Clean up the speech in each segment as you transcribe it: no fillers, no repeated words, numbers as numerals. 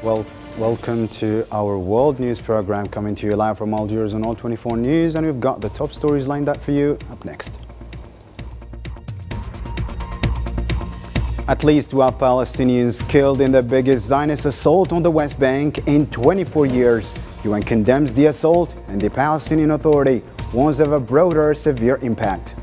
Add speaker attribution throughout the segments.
Speaker 1: Well, welcome to our world news program coming to you live from Algiers on All 24 News, and we've got the top stories lined up for you up next. At least 12 Palestinians killed in the biggest Zionist assault on the West Bank in 24 years. UN condemns the assault, and the Palestinian Authority warns of a broader severe impact.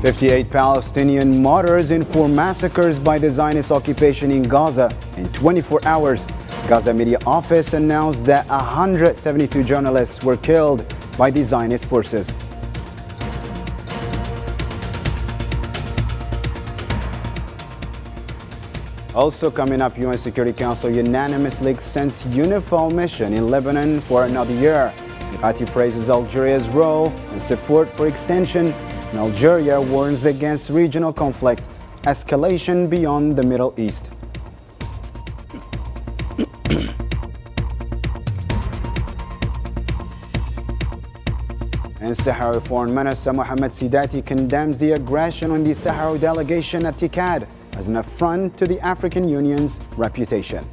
Speaker 1: "58 Palestinian martyrs in 4 massacres by the Zionist occupation in Gaza in 24 hours. Gaza Media Office announced that 172 journalists were killed by the Zionist forces. Also coming up, UN Security Council unanimously extends UNIFIL mission in Lebanon for another year. Laqati praises Algeria's role and support for extension, and Algeria warns against regional conflict escalation beyond the Middle East. And Sahrawi Foreign Minister Mohammed Sidati condemns the aggression on the Sahrawi delegation at TICAD as an affront to the African Union's reputation.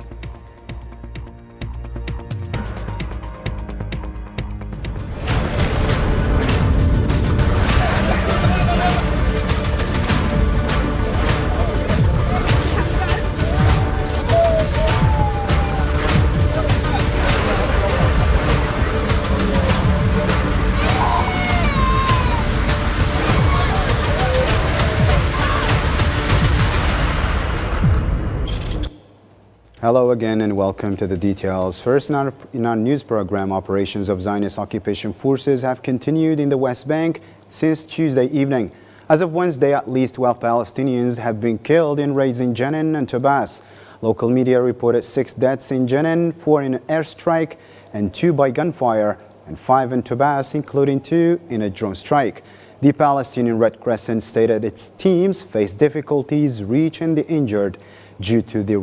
Speaker 1: Hello again and welcome to the details. First, in our news program, operations of Zionist occupation forces have continued in the West Bank since Tuesday evening. As of Wednesday, at least 12 Palestinians have been killed in raids in Jenin and Tubas. Local media reported 6 deaths in Jenin, 4 in an airstrike and 2 by gunfire, and 5 in Tubas, including 2 in a drone strike. The Palestinian Red Crescent stated its teams face difficulties reaching the injured due to the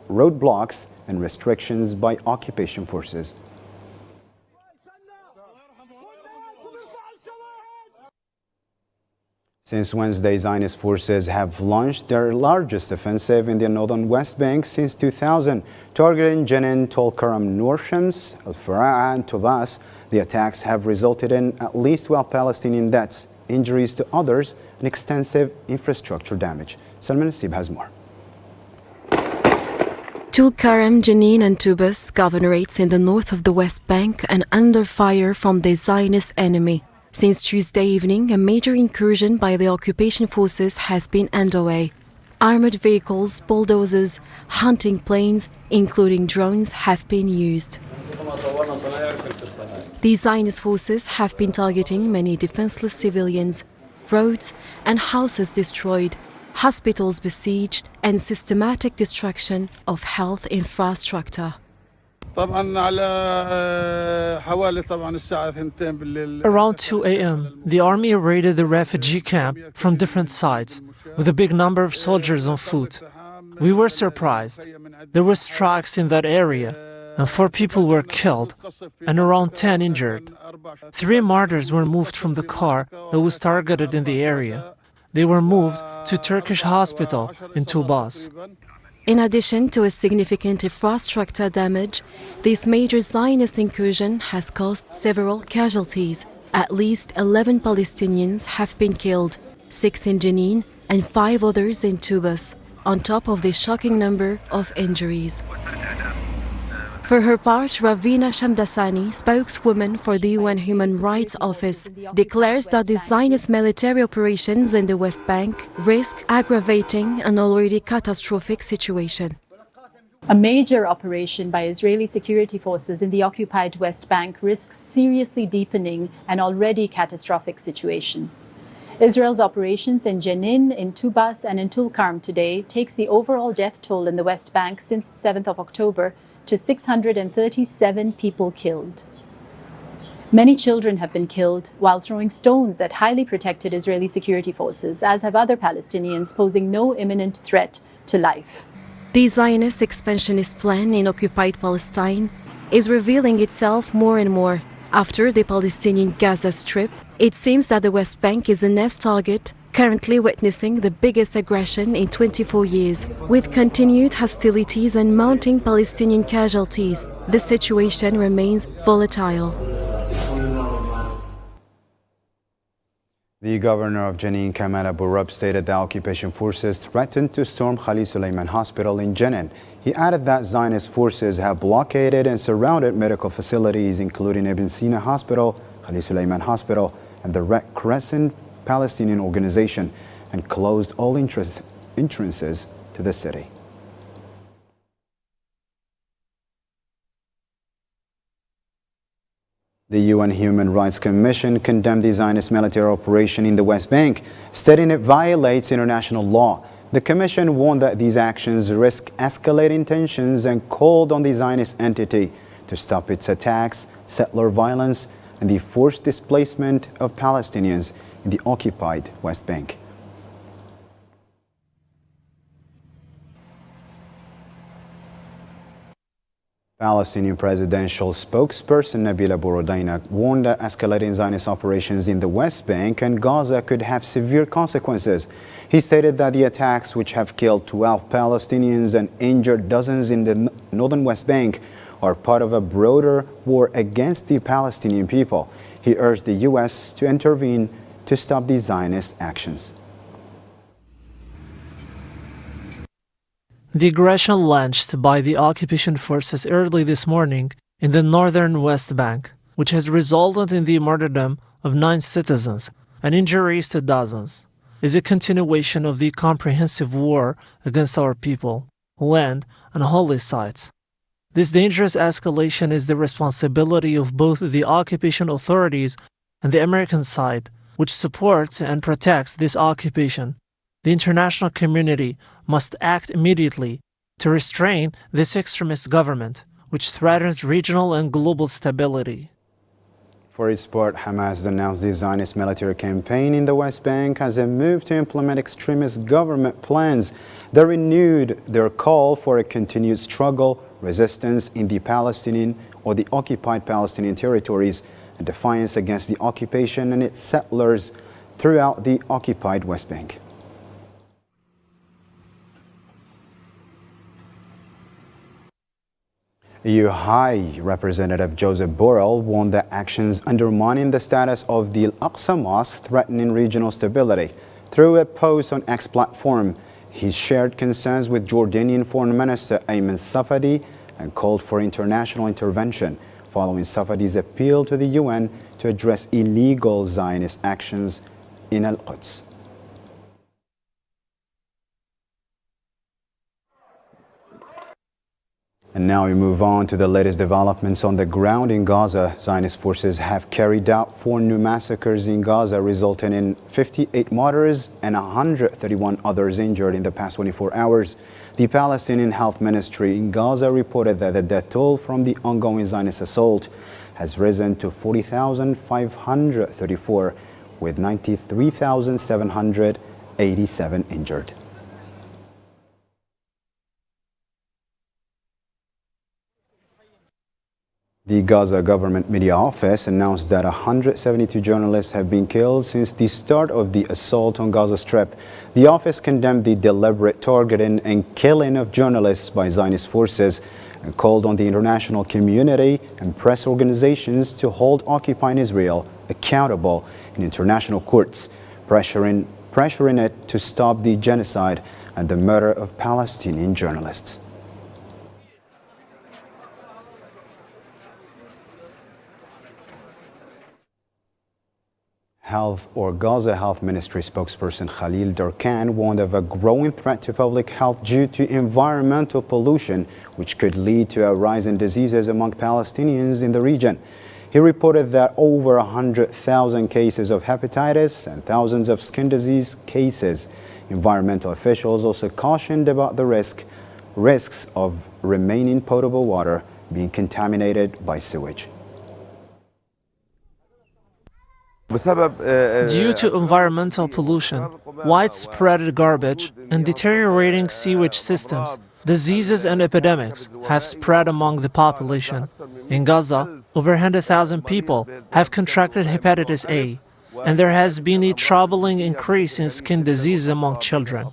Speaker 1: roadblocks and restrictions by occupation forces. Since Wednesday, Zionist forces have launched their largest offensive in the northern West Bank since 2000, targeting Jenin, Tulkarm, Nur Shams, Al-Fara'a, and Tubas. The attacks have resulted in at least 12 Palestinian deaths, injuries to others, and extensive infrastructure damage. Salman Sib has more.
Speaker 2: Tulkarm, Jenin and Tubas governorates in the north of the West Bank and under fire from the Zionist enemy. Since Tuesday evening, a major incursion by the occupation forces has been underway. Armored vehicles, bulldozers, hunting planes, including drones, have been used. The Zionist forces have been targeting many defenseless civilians, roads and houses destroyed, hospitals besieged, and systematic destruction of health infrastructure.
Speaker 3: Around 2 a.m., the army raided the refugee camp from different sides with a big number of soldiers on foot. We were surprised. There were strikes in that area, and 4 people were killed and around 10 injured. 3 martyrs were moved from the car that was targeted in the area. They were moved to Turkish hospital in Tubas.
Speaker 2: In addition to a significant infrastructure damage, this major Zionist incursion has caused several casualties. At least 11 Palestinians have been killed, 6 in Jenin and 5 others in Tubas, on top of the shocking number of injuries. For her part, Ravina Shamdasani, spokeswoman for the UN Human Rights Office, declares that the Zionist military operations in the West Bank risk aggravating an already catastrophic situation.
Speaker 4: A major operation by Israeli security forces in the occupied West Bank risks seriously deepening an already catastrophic situation. Israel's operations in Jenin, in Tubas and in Tulkarm today takes the overall death toll in the West Bank since 7th of October to 637 people killed. Many children have been killed while throwing stones at highly protected Israeli security forces, as have other Palestinians, posing no imminent threat to life.
Speaker 2: The Zionist expansionist plan in occupied Palestine is revealing itself more and more. After the Palestinian Gaza Strip, it seems that the West Bank is a nest target currently witnessing the biggest aggression in 24 years. With continued hostilities and mounting Palestinian casualties, the situation remains volatile.
Speaker 1: The governor of Jenin, Kamal Abu Rab, stated that occupation forces threatened to storm Khalid Suleiman Hospital in Jenin. He added that Zionist forces have blockaded and surrounded medical facilities, including Ibn Sina Hospital, Khalid Suleiman Hospital, and the Red Crescent Palestinian Organization, and closed all entrances to the city. The UN Human Rights Commission condemned the Zionist military operation in the West Bank, stating it violates international law. The Commission warned that these actions risk escalating tensions and called on the Zionist entity to stop its attacks, settler violence, and the forced displacement of Palestinians in the occupied West Bank. Palestinian presidential spokesperson Nabila Borodainak warned that escalating Zionist operations in the West Bank and Gaza could have severe consequences. He stated that the attacks, which have killed 12 Palestinians and injured dozens in the northern West Bank, are part of a broader war against the Palestinian people. He urged the U.S. to intervene to stop these Zionist actions.
Speaker 3: The aggression launched by the occupation forces early this morning in the northern West Bank, which has resulted in the martyrdom of 9 citizens and injuries to dozens, is a continuation of the comprehensive war against our people, land, and holy sites. This dangerous escalation is the responsibility of both the occupation authorities and the American side, which supports and protects this occupation. The international community must act immediately to restrain this extremist government, which threatens regional and global stability.
Speaker 1: For its part, Hamas denounced the Zionist military campaign in the West Bank as a move to implement extremist government plans. They renewed their call for a continued struggle, resistance in the Palestinian or the occupied Palestinian territories, and defiance against the occupation and its settlers throughout the occupied West Bank. EU High Representative Joseph Borrell warned that actions undermining the status of the Al-Aqsa Mosque threatening regional stability. Through a post on X platform, he shared concerns with Jordanian Foreign Minister Ayman Safadi and called for international intervention following Safadi's appeal to the UN to address illegal Zionist actions in Al-Quds. And now we move on to the latest developments on the ground in Gaza. Zionist forces have carried out 4 new massacres in Gaza, resulting in 58 martyrs and 131 others injured in the past 24 hours. The Palestinian Health Ministry in Gaza reported that the death toll from the ongoing Zionist assault has risen to 40,534, with 93,787 injured. The Gaza Government Media Office announced that 172 journalists have been killed since the start of the assault on Gaza Strip. The office condemned the deliberate targeting and killing of journalists by Zionist forces and called on the international community and press organizations to hold occupying Israel accountable in international courts, pressuring it to stop the genocide and the murder of Palestinian journalists. Gaza Health Ministry spokesperson Khalil Darkan warned of a growing threat to public health due to environmental pollution, which could lead to a rise in diseases among Palestinians in the region. He reported that over 100,000 cases of hepatitis and thousands of skin disease cases. Environmental officials also cautioned about the risks of remaining potable water being contaminated by sewage.
Speaker 3: Due to environmental pollution, widespread garbage, and deteriorating sewage systems, diseases and epidemics have spread among the population. In Gaza, over 100,000 people have contracted hepatitis A. and there has been a troubling increase in skin disease among children.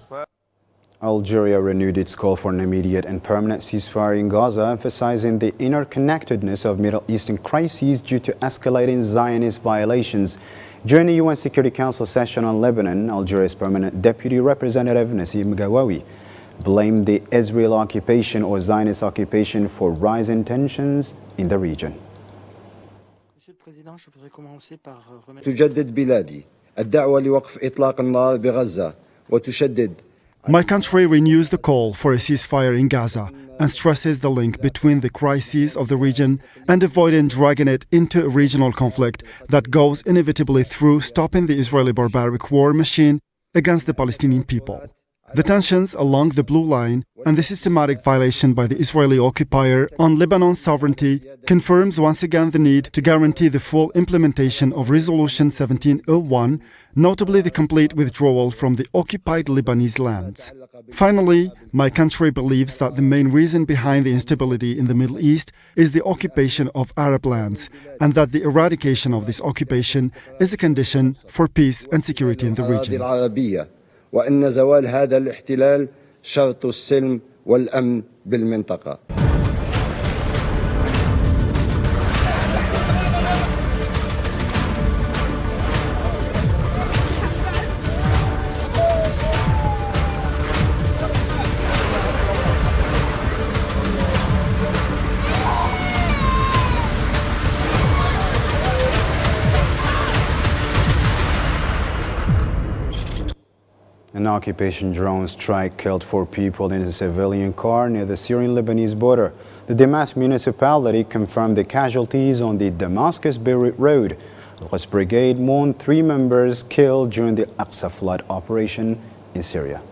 Speaker 1: Algeria renewed its call for an immediate and permanent ceasefire in Gaza, emphasizing the interconnectedness of Middle Eastern crises due to escalating Zionist violations. During the UN Security Council session on Lebanon, Algeria's permanent deputy representative Nassim Gawawi blamed the Israel occupation or Zionist occupation for rising tensions in the region.
Speaker 5: تجدد بلادي الدعوة لوقف إطلاق النار بغزة وتشدد.
Speaker 6: My country renews the call for a ceasefire in Gaza and stresses the link between the crises of the region and avoiding dragging it into a regional conflict that goes inevitably through stopping the Israeli barbaric war machine against the Palestinian people. The tensions along the Blue Line and the systematic violation by the Israeli occupier on Lebanon's sovereignty confirms once again the need to guarantee the full implementation of Resolution 1701, notably the complete withdrawal from the occupied Lebanese lands. Finally, my country believes that the main reason behind the instability in the Middle East is the occupation of Arab lands, and that the eradication of this occupation is a condition for peace and security in the region.
Speaker 5: وأن زوال هذا الاحتلال شرط السلم والأمن بالمنطقة.
Speaker 1: An occupation drone strike killed 4 people in a civilian car near the Syrian-Lebanese border. The Damascus municipality confirmed the casualties on the Damascus-Beirut road. Al-Quds Brigade mourned 3 members killed during the Aqsa flood operation in Syria.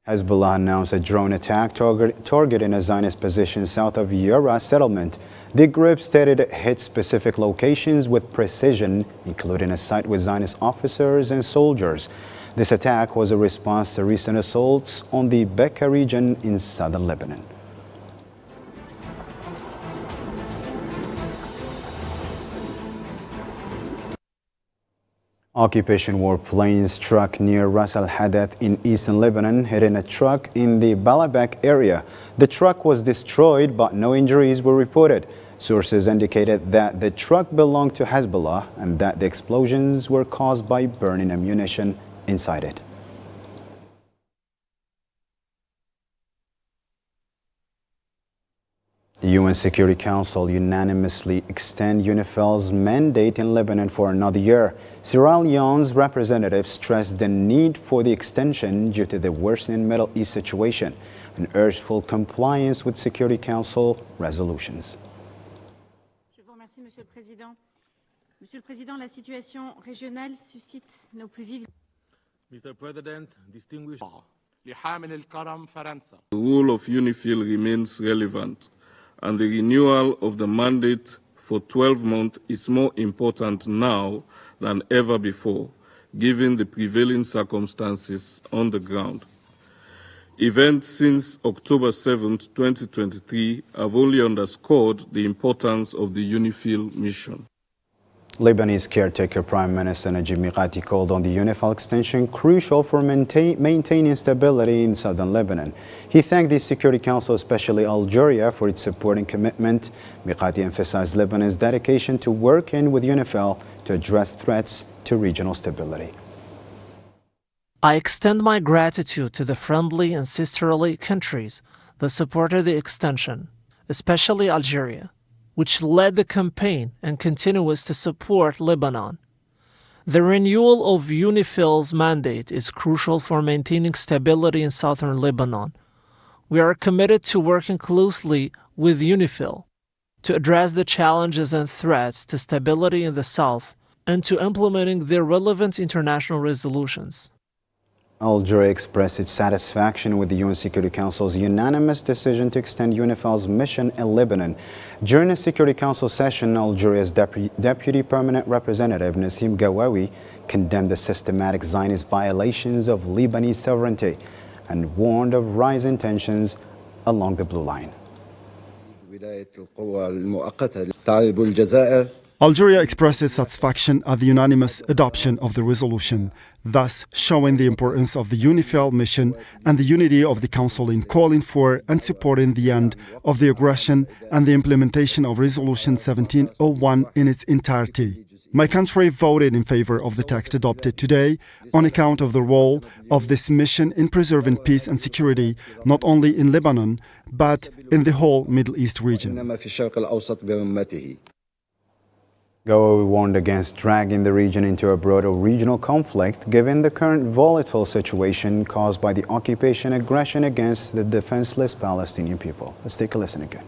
Speaker 1: Hezbollah announced a drone attack targeting a Zionist position south of Yara settlement. The group stated it hit specific locations with precision, including a site with Zionist officers and soldiers. This attack was a response to recent assaults on the Bekaa region in southern Lebanon. Occupation warplanes struck near Ras Al Hadath in eastern Lebanon, hitting a truck in the Baalbek area. The truck was destroyed, but no injuries were reported. Sources indicated that the truck belonged to Hezbollah and that the explosions were caused by burning ammunition inside it. The UN Security Council unanimously extended UNIFIL's mandate in Lebanon for another year. Sierra Leone's representative stressed the need for the extension due to the worsening Middle East situation and urged full compliance with Security Council resolutions.
Speaker 7: Je vous remercie, Monsieur le Président. Monsieur le Président, la situation régionale suscite nos plus vives.
Speaker 8: Mr. President, distinguished.
Speaker 9: The role of UNIFIL remains relevant, and the renewal of the mandate for 12 months is more important now than ever before, given the prevailing circumstances on the ground. Events since October 7, 2023 have only underscored the importance of the UNIFIL mission.
Speaker 1: Lebanese caretaker Prime Minister Najib Mikati called on the UNIFIL extension crucial for maintaining stability in southern Lebanon. He thanked the Security Council, especially Algeria, for its support and commitment. Mikati emphasized Lebanon's dedication to working with UNIFIL to address threats to regional stability.
Speaker 3: I extend my gratitude to the friendly and sisterly countries that supported the extension, especially Algeria, which led the campaign and continues to support Lebanon. The renewal of UNIFIL's mandate is crucial for maintaining stability in southern Lebanon. We are committed to working closely with UNIFIL to address the challenges and threats to stability in the south and to implementing the relevant international resolutions.
Speaker 1: Algeria expressed its satisfaction with the UN Security Council's unanimous decision to extend UNIFIL's mission in Lebanon. During a Security Council session, Algeria's Deputy Permanent Representative Nassim Gawawi condemned the systematic Zionist violations of Lebanese sovereignty and warned of rising tensions along the Blue Line.
Speaker 6: Algeria expresses satisfaction at the unanimous adoption of the resolution, thus showing the importance of the UNIFIL mission and the unity of the Council in calling for and supporting the end of the aggression and the implementation of Resolution 1701 in its entirety. My country voted in favor of the text adopted today on account of the role of this mission in preserving peace and security, not only in Lebanon, but in the whole Middle East region.
Speaker 1: GOA warned against dragging the region into a broader regional conflict, given the current volatile situation caused by the occupation aggression against the defenseless Palestinian people. Let's take a listen again.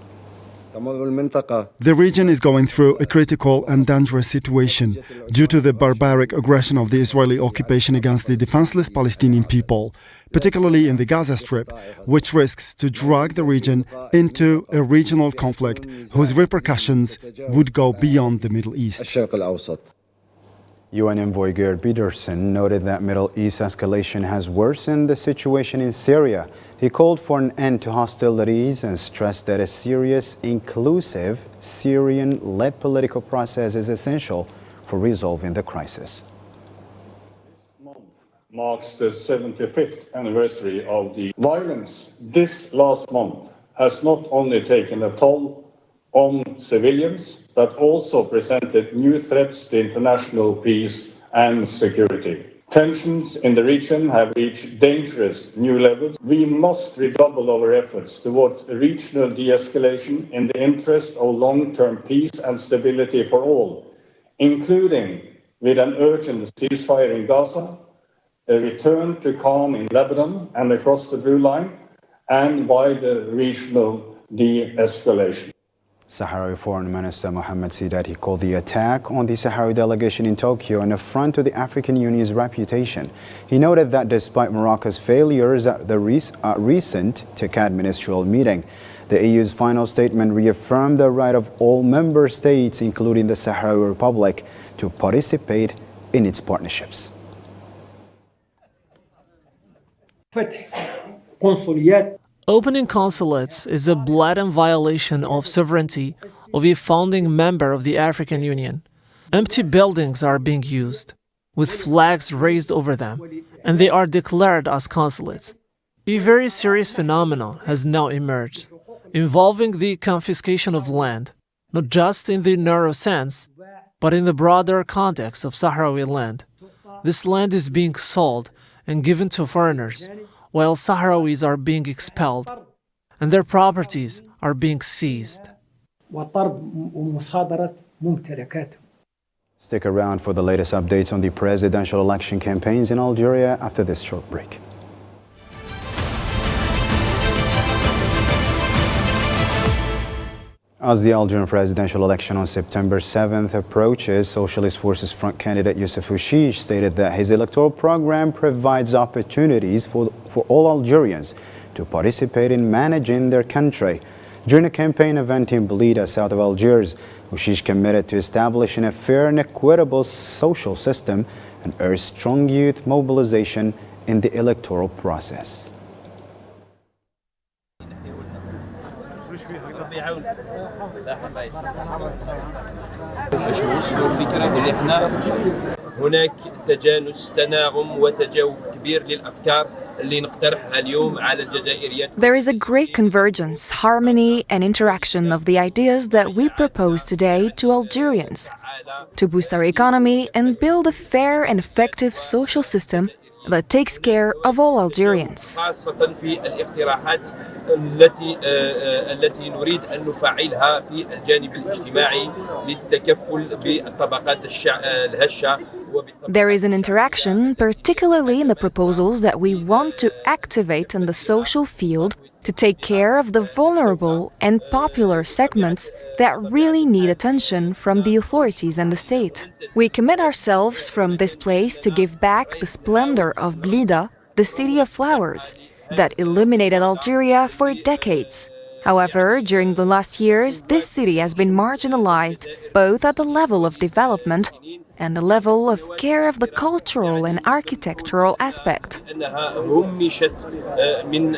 Speaker 6: The region is going through a critical and dangerous situation due to the barbaric aggression of the Israeli occupation against the defenseless Palestinian people, particularly in the Gaza Strip, which risks to drag the region into a regional conflict whose repercussions would go beyond the Middle East.
Speaker 1: UN envoy Geert Pedersen noted that Middle East escalation has worsened the situation in Syria. He called for an end to hostilities and stressed that a serious, inclusive, Syrian-led political process is essential for resolving the crisis.
Speaker 10: This month marks the 75th anniversary of the violence. This last month has not only taken a toll on civilians, but also presented new threats to international peace and security. Tensions in the region have reached dangerous new levels. We must redouble our efforts towards regional de-escalation in the interest of long-term peace and stability for all, including with an urgent ceasefire in Gaza, a return to calm in Lebanon and across the Blue Line, and wider regional de-escalation.
Speaker 1: Sahrawi Foreign Minister Mohammed Sidati called the attack on the Sahrawi delegation in Tokyo an affront to the African Union's reputation. He noted that despite Morocco's failures at the recent TICAD ministerial meeting, the EU's final statement reaffirmed the right of all member states, including the Sahrawi Republic, to participate in its partnerships.
Speaker 3: Opening consulates is a blatant violation of sovereignty of a founding member of the African Union. Empty buildings are being used, with flags raised over them, and they are declared as consulates. A very serious phenomenon has now emerged, involving the confiscation of land, not just in the narrow sense, but in the broader context of Sahrawi land. This land is being sold and given to foreigners, while Sahrawis are being expelled and their properties are being seized.
Speaker 1: Stick around for the latest updates on the presidential election campaigns in Algeria after this short break. As the Algerian presidential election on September 7th approaches, Socialist Forces Front candidate Youssef Ouchiche stated that his electoral program provides opportunities for all Algerians to participate in managing their country. During a campaign event in Blida, south of Algiers, Ouchiche committed to establishing a fair and equitable social system and urged strong youth mobilization in the electoral process.
Speaker 11: باش نوصلوا الفكرة اللي احنا هناك تجانس تناغم وتجاوب كبير للأفكار اللي نقترحها اليوم على الجزائريين.
Speaker 12: There is a great convergence, harmony and interaction of the ideas that we propose today to Algerians to boost our economy and build a fair and effective social system that takes care of all Algerians.
Speaker 11: خاصة في الاقتراحات التي نريد أن نفعلها في الجانب الاجتماعي للتكفل بالطبقات الهشة.
Speaker 12: There is an interaction, particularly in the proposals that we want to activate in the social field to take care of the vulnerable and popular segments that really need attention from the authorities and the state. We commit ourselves from this place to give back the splendor of Blida, the city of flowers, that illuminated Algeria for decades. However, during the last years, this city has been marginalized, both at the level of development and a level of care of the cultural and architectural aspect.
Speaker 11: أنها همشت من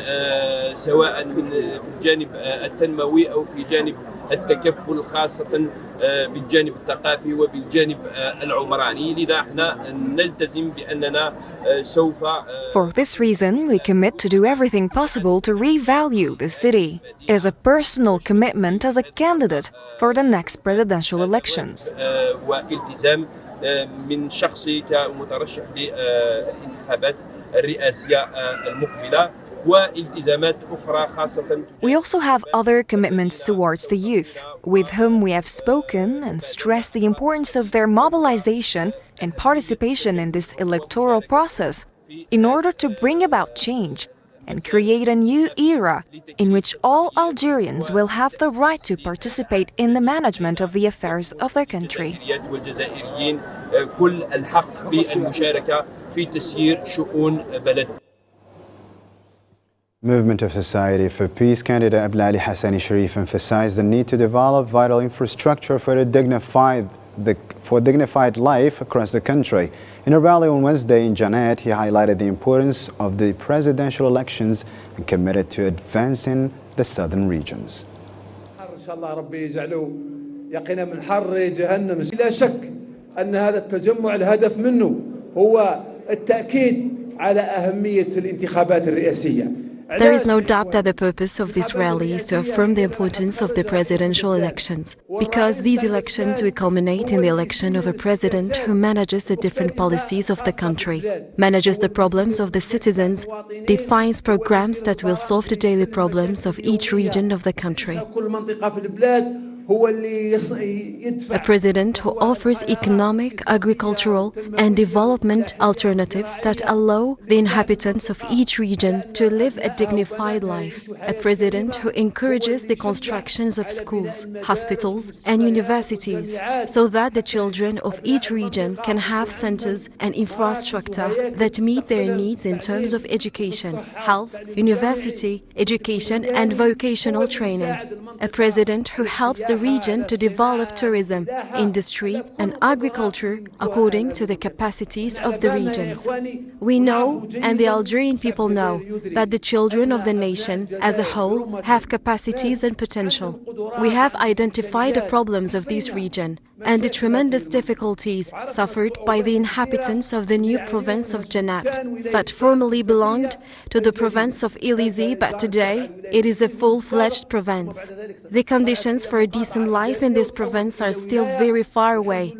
Speaker 11: سواء من في الجانب التنموي أو في جانب التكفل خاصة بالجانب الثقافي وبالجانب العمراني لذا احنا نلتزم بأننا سوف
Speaker 12: For this reason, we commit to do everything possible to revalue the city. It is a personal commitment as a candidate for the next presidential elections.
Speaker 11: والتزام من شخصي كمترشح للانتخابات الرئاسية المقبلة والتزامات أخرى خاصة.
Speaker 12: We also have other commitments towards the youth, with whom we have spoken and stressed the importance of their mobilization and participation in this electoral process in order to bring about change and create a new era in which all Algerians will have the right to participate in the management of the affairs of their country.
Speaker 11: والجزائريين كل الحق في المشاركة في تسيير شؤون بلدهم.
Speaker 1: Movement of Society for Peace candidate Abdulali Hassani Sharif emphasized the need to develop vital infrastructure for dignified life across the country. In a rally on Wednesday in Qanat, he highlighted the importance of the presidential elections and committed to advancing the southern regions.
Speaker 13: لا شك أن هذا التجمع الهدف منه هو التأكيد على أهمية الانتخابات الرئاسية.
Speaker 2: There is no doubt that the purpose of this rally is to affirm the importance of the presidential elections, because these elections will culminate in the election of a president who manages the different policies of the country, manages the problems of the citizens, defines programs that will solve the daily problems of each region of the country. A president who offers economic, agricultural and development alternatives that allow the inhabitants of each region to live a dignified life. A president who encourages the constructions of schools, hospitals and universities so that the children of each region can have centers and infrastructure that meet their needs in terms of education, health, university, education and vocational training. A president who helps the region to develop tourism, industry and agriculture according to the capacities of the regions. We know, and the Algerian people know, that the children of the nation as a whole have capacities and potential. We have identified the problems of this region and the tremendous difficulties suffered by the inhabitants of the new province of Qanat that formerly belonged to the province of Elysee, but today it is a full-fledged province. The conditions for a decent life in this province are still very far away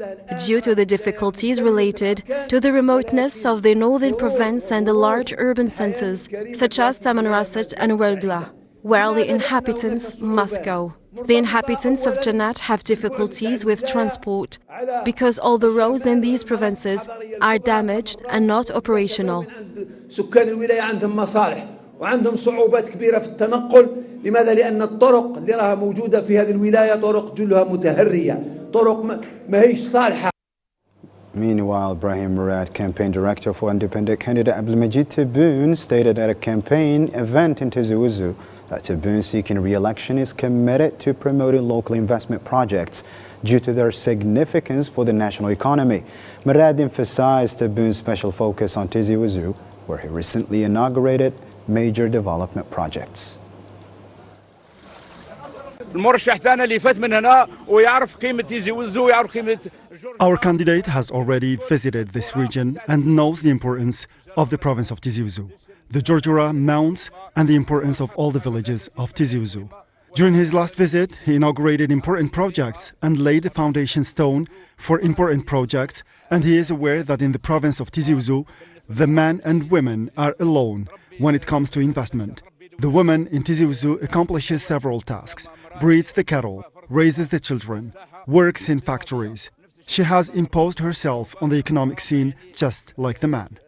Speaker 2: due to the difficulties related to the remoteness of the northern province and the large urban centers such as Tamanrasset and Ouargla, where the inhabitants must go. The inhabitants of Qanat have difficulties with transport because all the roads in these provinces are damaged and not operational.
Speaker 13: وعندهم صعوبات كبيرة في التنقل. لماذا؟ لأن الطرق اللي راها موجودة في هذه الولاية طرق جلها متهرية، طرق ما هيش صالحة.
Speaker 1: Meanwhile, Ibrahim Murad, campaign director for independent candidate Abdelmajid Tebboune, stated at a campaign event in Tizi Ouzou that Tebboune, seeking re-election, is committed to promoting local investment projects due to their significance for the national economy. Murad emphasized Tebboune's special focus on Tizi Ouzou, where he recently inaugurated major development projects.
Speaker 6: Our candidate has already visited this region and knows the importance of the province of Tizi Ouzou, the Jorjura mounts and the importance of all the villages of Tizi Ouzou. During his last visit, he inaugurated important projects and laid the foundation stone for important projects, and he is aware that in the province of Tizi Ouzou, the men and women are alone when it comes to investment. The woman in Tizi Ouzou accomplishes several tasks, breeds the cattle, raises the children, works in factories. She has imposed herself on the economic scene just like the man.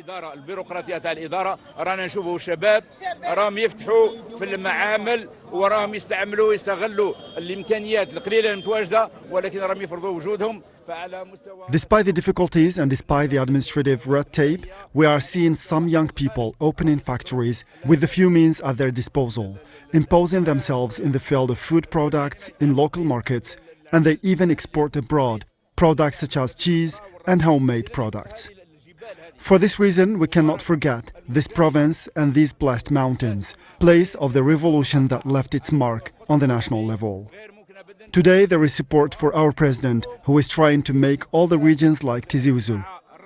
Speaker 14: البيروقراطية تاع الإدارة رانا نشوفوا شباب راهم يفتحوا في المعامل وراهم يستغلوا الإمكانيات القليلة المتواجدة ولكن راهم يفرضوا وجودهم فعلى مستوى.
Speaker 6: Despite the difficulties and despite the administrative red tape, we are seeing some young people opening factories with the few means at their disposal, imposing themselves in the field of food products in local markets, and they even export abroad products such as cheese and homemade products. For this reason, we cannot forget this province and these blessed mountains, place of the revolution that left its mark on the national level. Today, there is support for our president, who is trying to make all the regions like Tizi Ouzou,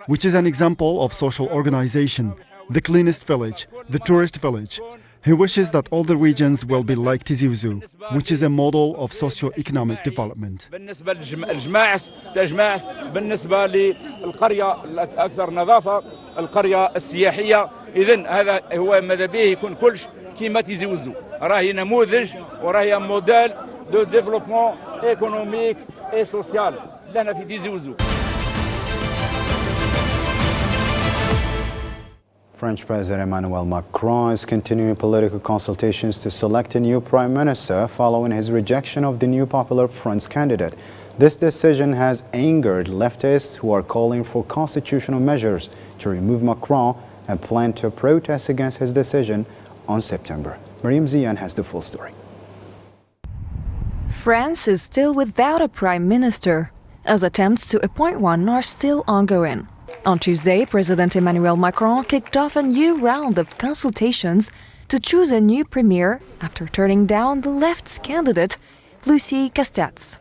Speaker 6: which is an example of social organization, the cleanest village, the tourist village. He wishes that all the regions will be like Tizi Ouzou, which is a model of socio-economic development.
Speaker 14: بالنسبة بالنسبة للقرية الأكثر نظافة، القرية السياحية، إذن هذا هو ماذا به يكون كلش كيما تيزي وزو. راهي نموذج وراهي موديل دو ديفلوبمون ايكونوميك اي سوسيال لنا في تيزي وزو.
Speaker 1: French President Emmanuel Macron is continuing political consultations to select a new prime minister following his rejection of the new Popular Front's candidate. This decision has angered leftists who are calling for constitutional measures to remove Macron and plan to protest against his decision on September. Mariam Zian has the full story.
Speaker 12: France is still without a prime minister, as attempts to appoint one are still ongoing. On Tuesday, President Emmanuel Macron kicked off a new round of consultations to choose a new premier after turning down the left's candidate, Lucie Castats.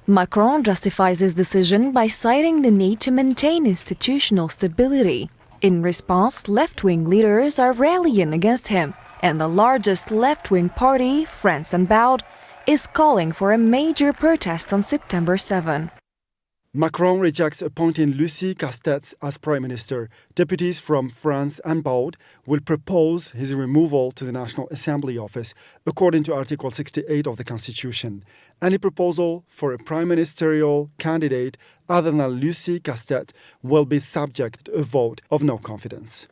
Speaker 12: Macron justifies his decision by citing the need to maintain institutional stability. In response, left-wing leaders are rallying against him, and the largest left-wing party, France Unbowed, is calling for a major protest on September 7.
Speaker 6: Macron rejects appointing Lucie Castats as Prime Minister. Deputies from France Unbowed will propose his removal to the National Assembly office, according to Article 68 of the Constitution. Any proposal for a prime ministerial candidate other than Lucie Castats will be subject to a vote of no confidence.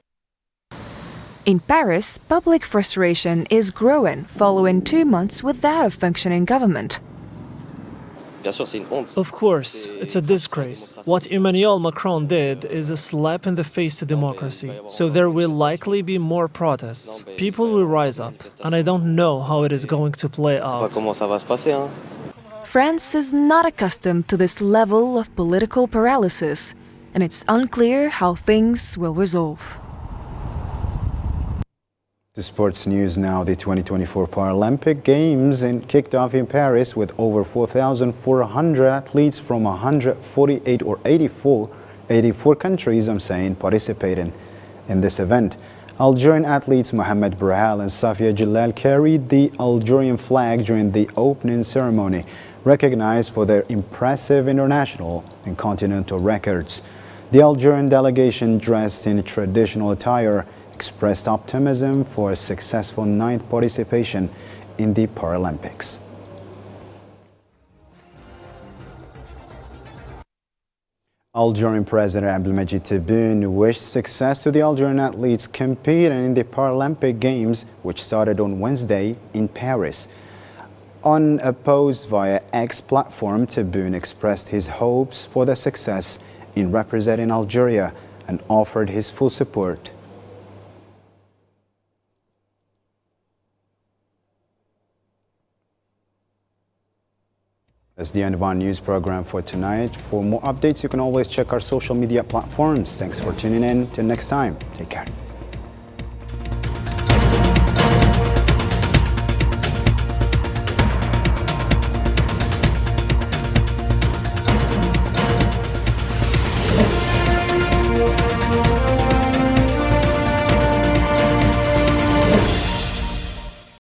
Speaker 12: In Paris, public frustration is growing following 2 months without a functioning government.
Speaker 3: Of course, it's a disgrace. What Emmanuel Macron did is a slap in the face to democracy. So there will likely be more protests. People will rise up, and I don't know how it is going to play out.
Speaker 12: France is not accustomed to this level of political paralysis, and it's unclear how things will resolve.
Speaker 1: To sports news now, the 2024 Paralympic Games kicked off in Paris with over 4,400 athletes from 148 or 84 countries, participating in this event. Algerian athletes Mohamed Brahal and Safia Jalal carried the Algerian flag during the opening ceremony, recognized for their impressive international and continental records. The Algerian delegation, dressed in traditional attire, expressed optimism for a successful 9th participation in the Paralympics. Algerian President Abdelmajid Tebboune wished success to the Algerian athletes competing in the Paralympic Games, which started on Wednesday in Paris. On a post via X platform, Tebboune expressed his hopes for the success in representing Algeria and offered his full support. That's the end of our news program for tonight. For more updates, you can always check our social media platforms. Thanks for tuning in. Till next time, take care.